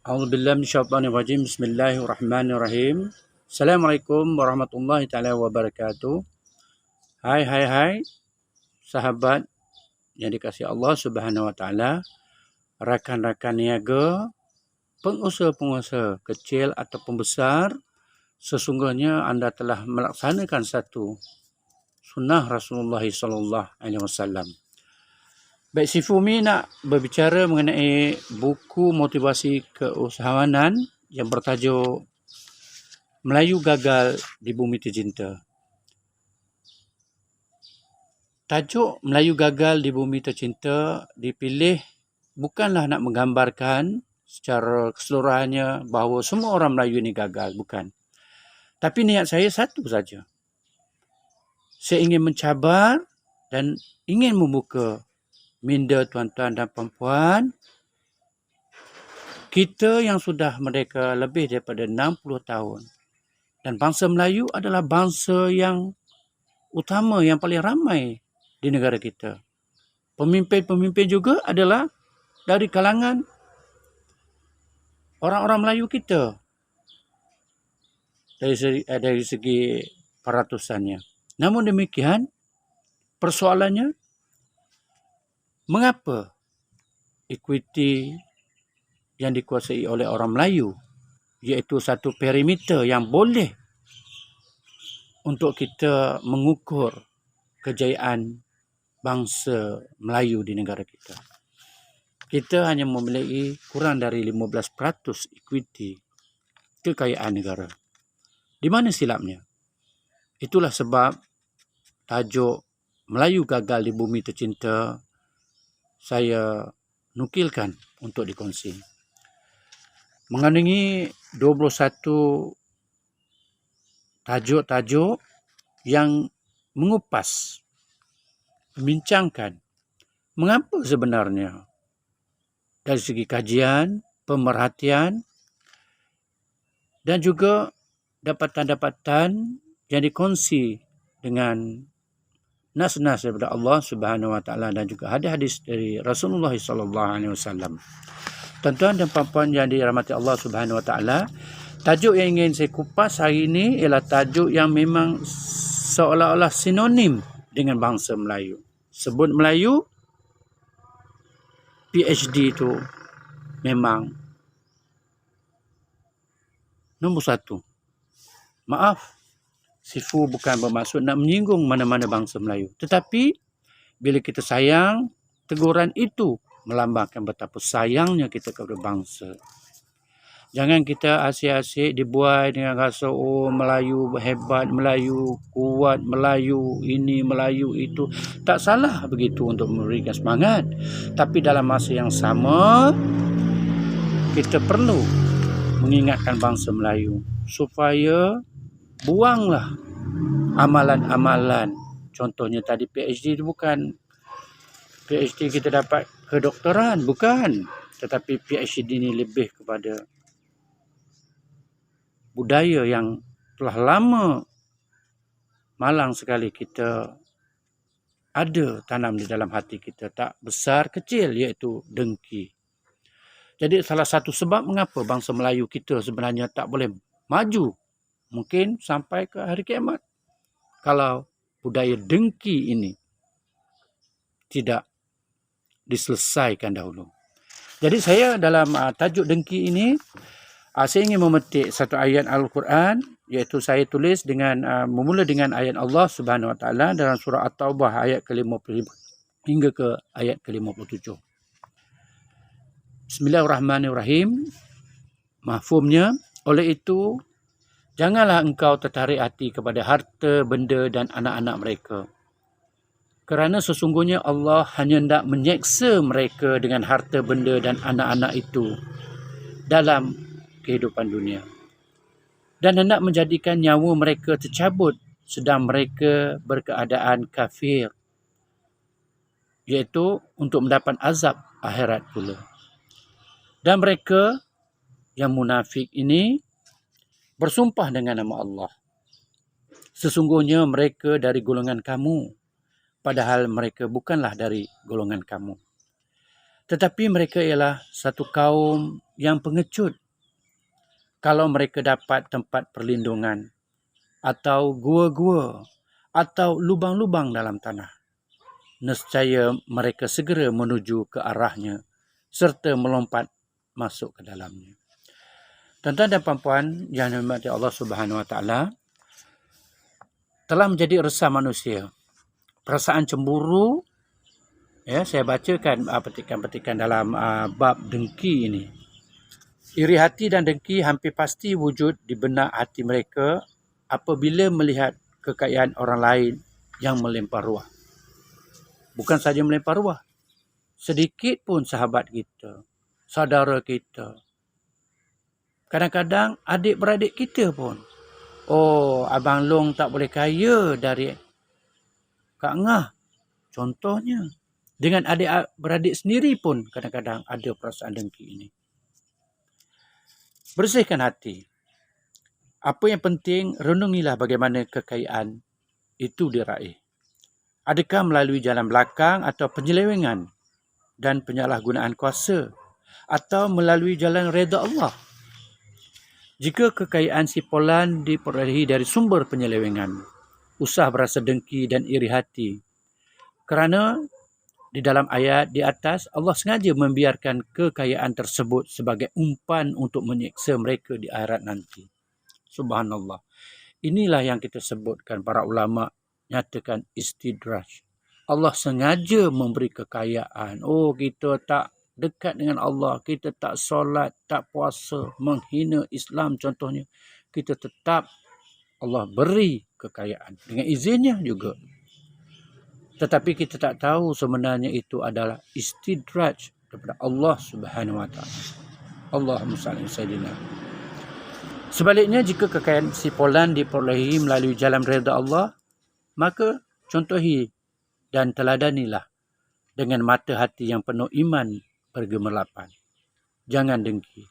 A'udzubillahi minasyaitonirrajim. Bismillahirrahmanirrahim. Assalamualaikum warahmatullahi taala wabarakatuh. Hai sahabat yang dikasihi Allah Subhanahu wa taala, rakan-rakan niaga, pengusaha-pengusaha kecil ataupun besar, sesungguhnya anda telah melaksanakan satu sunnah Rasulullah sallallahu alaihi wasallam. Baik, si Fumi nak berbicara mengenai buku motivasi keusahawanan yang bertajuk Melayu Gagal di Bumi Tercinta. Tajuk Melayu Gagal di Bumi Tercinta dipilih bukanlah nak menggambarkan secara keseluruhannya bahawa semua orang Melayu ini gagal, bukan. Tapi niat saya satu saja. Saya ingin mencabar dan ingin membuka minda tuan-tuan dan puan-puan kita yang sudah merdeka lebih daripada 60 tahun. Dan bangsa Melayu adalah bangsa yang utama, yang paling ramai di negara kita. Pemimpin-pemimpin juga adalah dari kalangan orang-orang Melayu kita. Dari segi peratusannya. Namun demikian, persoalannya, mengapa equity yang dikuasai oleh orang Melayu, iaitu satu perimeter yang boleh untuk kita mengukur kejayaan bangsa Melayu di negara kita. Kita hanya memiliki kurang dari 15% equity kekayaan negara. Di mana silapnya? Itulah sebab tajuk Melayu Gagal di Bumi Tercinta saya nukilkan untuk dikongsi. Mengandungi 21 tajuk-tajuk yang mengupas, membincangkan mengapa sebenarnya dari segi kajian, pemerhatian dan juga dapatan-dapatan yang dikongsi dengan nas-nas daripada Allah Subhanahu wa taala dan juga hadis-hadis dari Rasulullah sallallahu alaihi wasallam. Tuan-tuan dan puan-puan yang dirahmati Allah Subhanahu wa taala, tajuk yang ingin saya kupas hari ini ialah tajuk yang memang seolah-olah sinonim dengan bangsa Melayu. Sebut Melayu, PhD itu memang nombor satu. Maaf, Sifu bukan bermaksud nak menyinggung mana-mana bangsa Melayu. Tetapi, bila kita sayang, teguran itu melambangkan betapa sayangnya kita kepada bangsa. Jangan kita asyik-asyik dibuai dengan rasa, oh Melayu hebat, Melayu kuat, Melayu ini, Melayu itu. Tak salah begitu untuk memberikan semangat. Tapi dalam masa yang sama, kita perlu mengingatkan bangsa Melayu supaya buanglah amalan-amalan. Contohnya tadi PhD itu bukan PhD kita dapat kedoktoran, bukan. Tetapi PhD ini lebih kepada budaya yang telah lama malang sekali kita ada tanam di dalam hati kita. Tak besar kecil, iaitu dengki. Jadi salah satu sebab mengapa bangsa Melayu kita sebenarnya tak boleh maju mungkin sampai ke hari kiamat kalau budaya dengki ini tidak diselesaikan dahulu. Jadi saya dalam tajuk dengki ini, saya ingin memetik satu ayat Al-Quran, iaitu saya tulis dengan memula dengan ayat Allah Subhanahu Wa Taala dalam surah At-Taubah ayat ke-55 hingga ke ayat ke-57. Bismillahirrahmanirrahim. Mahfumnya, oleh itu janganlah engkau tertarik hati kepada harta, benda dan anak-anak mereka. Kerana sesungguhnya Allah hanya hendak menyeksa mereka dengan harta, benda dan anak-anak itu dalam kehidupan dunia. Dan hendak menjadikan nyawa mereka tercabut sedang mereka berkeadaan kafir. Iaitu untuk mendapat azab akhirat pula. Dan mereka yang munafik ini bersumpah dengan nama Allah. Sesungguhnya mereka dari golongan kamu, padahal mereka bukanlah dari golongan kamu. Tetapi mereka ialah satu kaum yang pengecut kalau mereka dapat tempat perlindungan atau gua-gua atau lubang-lubang dalam tanah. Nescaya mereka segera menuju ke arahnya serta melompat masuk ke dalamnya. Tuan-tuan dan puan-puan yang dirahmati Allah Subhanahu Wa Taala, telah menjadi resah manusia. Perasaan cemburu, ya, saya bacakan petikan-petikan dalam bab dengki ini. Iri hati dan dengki hampir pasti wujud di benak hati mereka apabila melihat kekayaan orang lain yang melimpah ruah. Bukan saja melimpah ruah, sedikit pun sahabat kita, saudara kita, kadang-kadang adik-beradik kita pun. Oh, Abang Long tak boleh kaya dari Kak Ngah. Contohnya, dengan adik-beradik sendiri pun kadang-kadang ada perasaan dengki ini. Bersihkan hati. Apa yang penting, renungilah bagaimana kekayaan itu diraih. Adakah melalui jalan belakang atau penyelewengan dan penyalahgunaan kuasa, atau melalui jalan reda Allah? Jika kekayaan si Polan diperolehi dari sumber penyelewengan, usah berasa dengki dan iri hati. Kerana di dalam ayat di atas, Allah sengaja membiarkan kekayaan tersebut sebagai umpan untuk menyiksa mereka di akhirat nanti. Subhanallah. Inilah yang kita sebutkan para ulama nyatakan istidraj. Allah sengaja memberi kekayaan. Oh, kita tak dekat dengan Allah, kita tak solat, tak puasa, menghina Islam contohnya, kita tetap Allah beri kekayaan dengan izinnya juga. Tetapi kita tak tahu sebenarnya itu adalah istidraj daripada Allah Subhanahu Wa Taala. Allahumma salli ala sayyidina. Sebaliknya, jika kekayaan si Polan diperolehi melalui jalan redha Allah, maka contohi dan teladanilah dengan mata hati yang penuh iman bergemerlapan. Jangan dengki.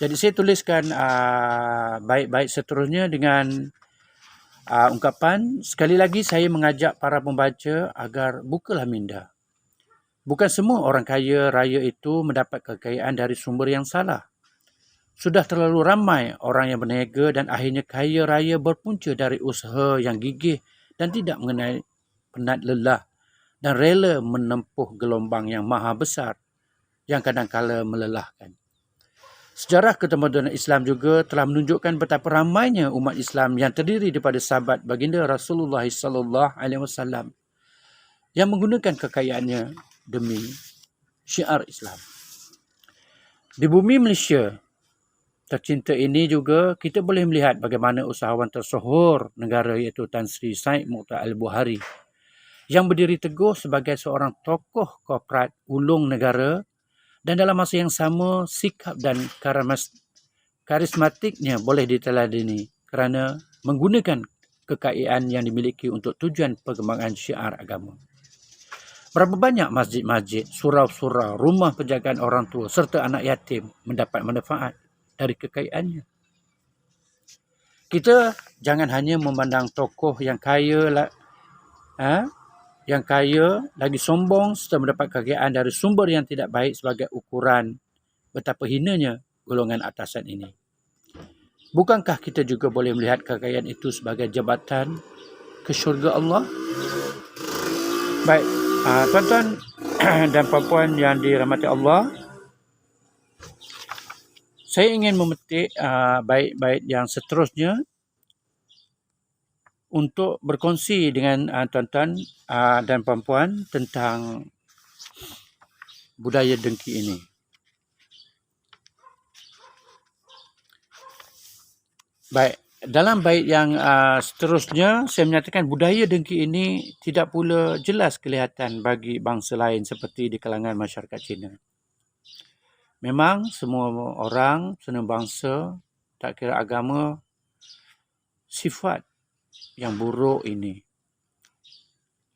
Jadi saya tuliskan baik-baik seterusnya dengan ungkapan, sekali lagi saya mengajak para pembaca agar bukalah minda. Bukan semua orang kaya raya itu mendapat kekayaan dari sumber yang salah. Sudah terlalu ramai orang yang berniaga dan akhirnya kaya raya berpunca dari usaha yang gigih dan tidak mengenai penat lelah dan rela menempuh gelombang yang maha besar yang kadang-kala melelahkan. Sejarah ketamadunan Islam juga telah menunjukkan betapa ramainya umat Islam yang terdiri daripada sahabat baginda Rasulullah SAW yang menggunakan kekayaannya demi syiar Islam. Di bumi Malaysia tercinta ini juga kita boleh melihat bagaimana usahawan tersohor negara iaitu Tan Sri Syed Mokhtar Al-Buhari yang berdiri teguh sebagai seorang tokoh korporat ulung negara dan dalam masa yang sama sikap dan karismatiknya boleh diteladani kerana menggunakan kekayaan yang dimiliki untuk tujuan perkembangan syiar agama. Berapa banyak masjid-masjid, surau-surau, rumah penjagaan orang tua serta anak yatim mendapat manfaat dari kekayaannya. Kita jangan hanya memandang tokoh yang kaya lagi sombong serta mendapat kekayaan dari sumber yang tidak baik sebagai ukuran betapa hinanya golongan atasan ini. Bukankah kita juga boleh melihat kekayaan itu sebagai jabatan ke syurga Allah? Baik, tuan-tuan dan puan-puan yang dirahmati Allah, saya ingin memetik bait-bait yang seterusnya untuk berkongsi dengan tuan-tuan dan puan-puan tentang budaya dengki ini. Baik, dalam bait yang seterusnya saya menyatakan budaya dengki ini tidak pula jelas kelihatan bagi bangsa lain seperti di kalangan masyarakat Cina. Memang semua orang, semua bangsa, tak kira agama, sifat yang buruk ini,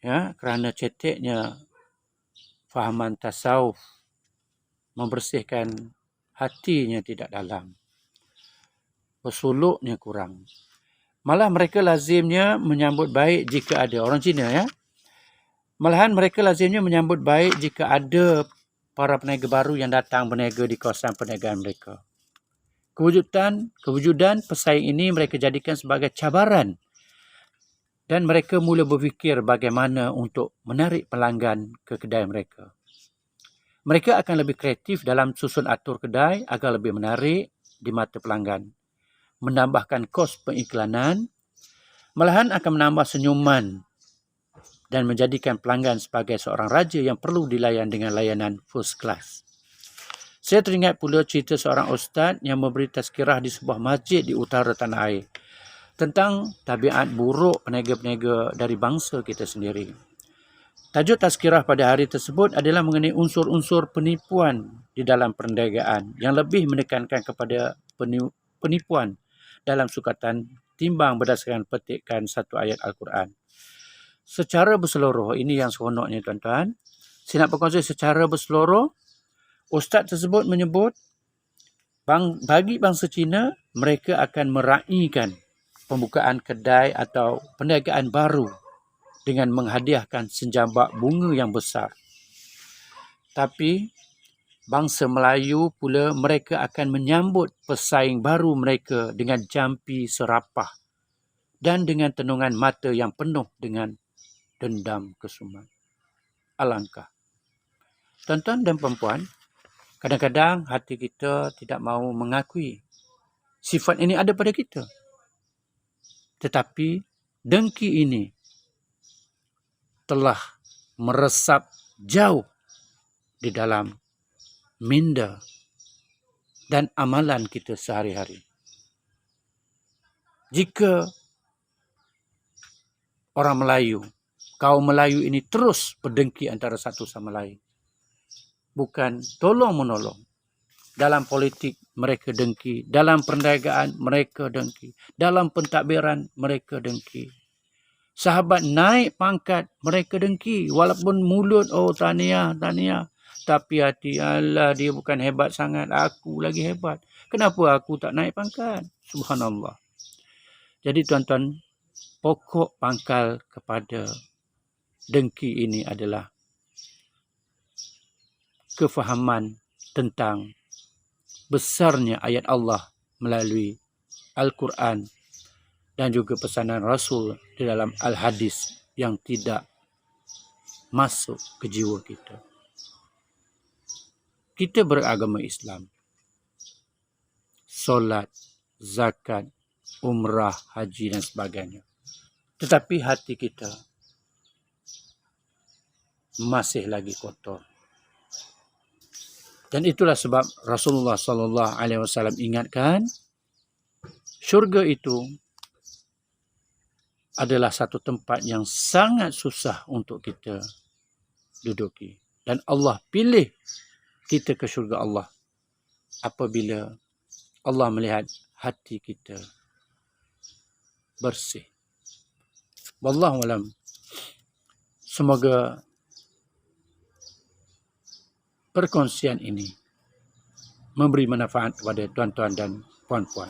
ya, kerana ceteknya fahaman tasawuf, membersihkan hatinya tidak dalam, bersuluknya kurang. Malah mereka lazimnya menyambut baik jika ada orang Cina, ya. Malahan mereka lazimnya menyambut baik jika ada para peniaga baru yang datang berniaga di kawasan perniagaan mereka. Kewujudan pesaing ini mereka jadikan sebagai cabaran dan mereka mula berfikir bagaimana untuk menarik pelanggan ke kedai mereka. Mereka akan lebih kreatif dalam susun atur kedai agar lebih menarik di mata pelanggan, menambahkan kos pengiklanan, malahan akan menambah senyuman dan menjadikan pelanggan sebagai seorang raja yang perlu dilayan dengan layanan first class. Saya teringat pula cerita seorang ustaz yang memberi tazkirah di sebuah masjid di utara tanah air tentang tabiat buruk peniaga-peniaga dari bangsa kita sendiri. Tajuk tazkirah pada hari tersebut adalah mengenai unsur-unsur penipuan di dalam perniagaan yang lebih menekankan kepada penipuan dalam sukatan timbang berdasarkan petikan satu ayat Al-Quran. Secara berseluruh, ini yang seronoknya tuan-tuan, saya nak berkongsi secara berseluruh, ustaz tersebut menyebut bagi bangsa Cina, mereka akan meraihkan pembukaan kedai atau perniagaan baru dengan menghadiahkan senjambak bunga yang besar. Tapi bangsa Melayu pula mereka akan menyambut pesaing baru mereka dengan jampi serapah dan dengan tenungan mata yang penuh dengan dendam kesumat. Alangkah. Tuan-tuan dan perempuan, kadang-kadang hati kita tidak mahu mengakui sifat ini ada pada kita. Tetapi dengki ini telah meresap jauh di dalam minda dan amalan kita sehari-hari. Jika orang Melayu, kaum Melayu ini terus berdengki antara satu sama lain, bukan tolong-menolong, dalam politik mereka dengki, dalam perniagaan mereka dengki, dalam pentadbiran mereka dengki. Sahabat naik pangkat mereka dengki, walaupun mulut tahniah, tapi hati Allah dia bukan hebat sangat, aku lagi hebat. Kenapa aku tak naik pangkat? Subhanallah. Jadi tuan-tuan, pokok pangkal kepada dengki ini adalah kefahaman tentang besarnya ayat Allah melalui Al-Quran dan juga pesanan Rasul di dalam Al-Hadis yang tidak masuk ke jiwa kita. Kita beragama Islam. Solat, zakat, umrah, haji dan sebagainya. Tetapi hati kita masih lagi kotor. Dan itulah sebab Rasulullah SAW ingatkan, syurga itu adalah satu tempat yang sangat susah untuk kita duduki. Dan Allah pilih kita ke syurga Allah apabila Allah melihat hati kita bersih. Wallahu alam. Semoga perkongsian ini memberi manfaat kepada tuan-tuan dan puan-puan.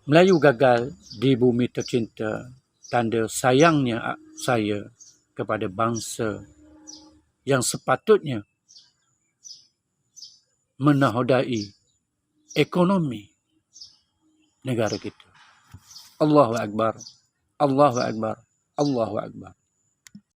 Melayu gagal di bumi tercinta, tanda sayangnya saya kepada bangsa yang sepatutnya menahodai ekonomi negara kita. Allahu Akbar, Allahu Akbar, Allahu Akbar.